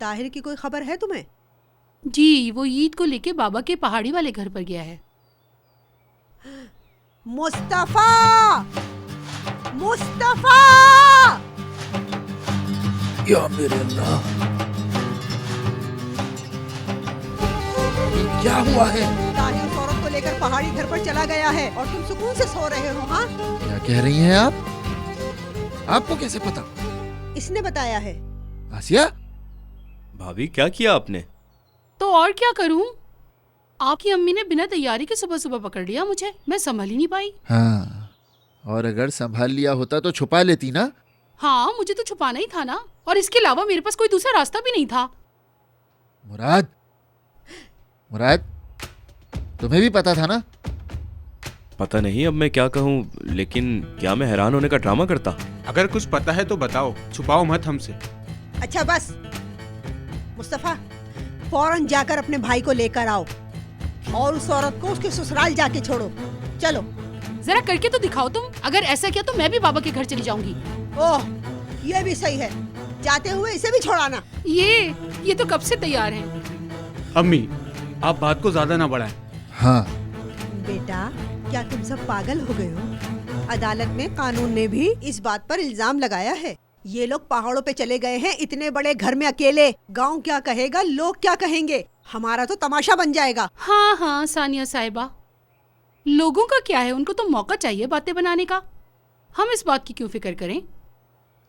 ताहिर की कोई खबर है तुम्हें? जी, वो ईद को लेके बाबा के पहाड़ी वाले घर पर गया है। मुस्तफा! मुस्तफा! या मेरे अल्लाह, ये क्या हुआ है? ताहिर उस औरत को लेकर पहाड़ी घर पर चला गया है और तुम सुकून से सो रहे हो। हाँ, क्या कह रही हैं आप? आपको कैसे पता? इसने बताया है। आसिया, भाभी क्या किया आपने? तो और क्या करूं? आपकी अम्मी ने बिना तैयारी के सुबह सुबह पकड़ लिया मुझे, मैं संभल ही नहीं पाई। हाँ, और अगर संभाल लिया होता तो छुपा लेती ना। हाँ, मुझे तो छुपाना ही था ना, और इसके अलावा मेरे पास कोई दूसरा रास्ता भी नहीं था। मुराद, मुराद, तुम्हें भी पता था ना? पता नहीं अब मैं क्या कहूँ, लेकिन क्या मैं हैरान होने का ड्रामा करता? अगर कुछ पता है तो बताओ, छुपाओ मत हमसे। अच्छा बस मुस्तफा, फौरन जाकर अपने भाई को लेकर आओ और उस औरत को उसके ससुराल जाके छोड़ो। चलो। जरा करके तो दिखाओ तुम। अगर ऐसा किया तो मैं भी बाबा के घर चली जाऊंगी। ओह, ये भी सही है। जाते हुए इसे भी छोड़ाना। ये तो कब से तैयार हैं। अम्मी, आप बात को ज्यादा ना बढ़ाएं। हाँ। बेटा, क्या तुम सब पागल हो गए हो? अदालत में कानून ने भी इस बात पर इल्जाम लगाया है। ये लोग पहाड़ों पे चले गए हैं इतने बड़े घर में अकेले। गांव क्या कहेगा, लोग क्या कहेंगे, हमारा तो तमाशा बन जाएगा। हाँ हाँ सानिया साहिबा, लोगों का क्या है, उनको तो मौका चाहिए बातें बनाने का। हम इस बात की क्यों फिक्र करें?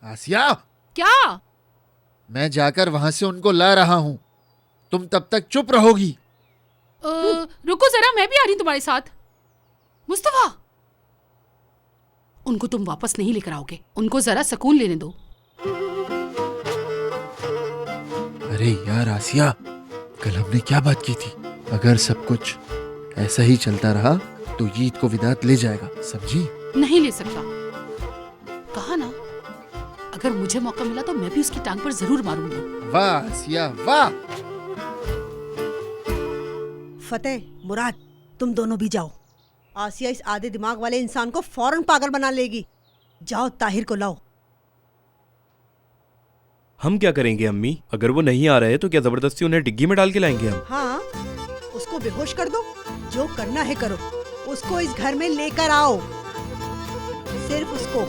आसिया, क्या? मैं जाकर वहां से उनको ला रहा हूँ, तुम तब तक चुप रहोगी। रुको जरा, मैं भी आ रही हूँ तुम्हारे साथ। मुस्तफा, उनको तुम वापस नहीं लेकर आओगे, उनको जरा सुकून लेने दो। अरे यार आसिया, कल हमने क्या बात की थी? अगर सब कुछ ऐसा ही चलता रहा तो ईद को विदात ले जाएगा, समझी? नहीं ले सकता, कहा ना। अगर मुझे मौका मिला तो मैं भी उसकी टांग पर जरूर मारूंगी। वाह आसिया, वाह। फतेह, मुराद, तुम दोनों भी जाओ। आसिया इस आधे दिमाग वाले इंसान को फौरन पागल बना लेगी। जाओ, ताहिर को लाओ। हम क्या करेंगे अम्मी? अगर वो नहीं आ रहे तो क्या जबरदस्ती उन्हें डिग्गी में डाल के लाएंगे हम? हाँ, उसको बेहोश कर दो। जो करना है करो। उसको इस घर में लेकर आओ, सिर्फ उसको।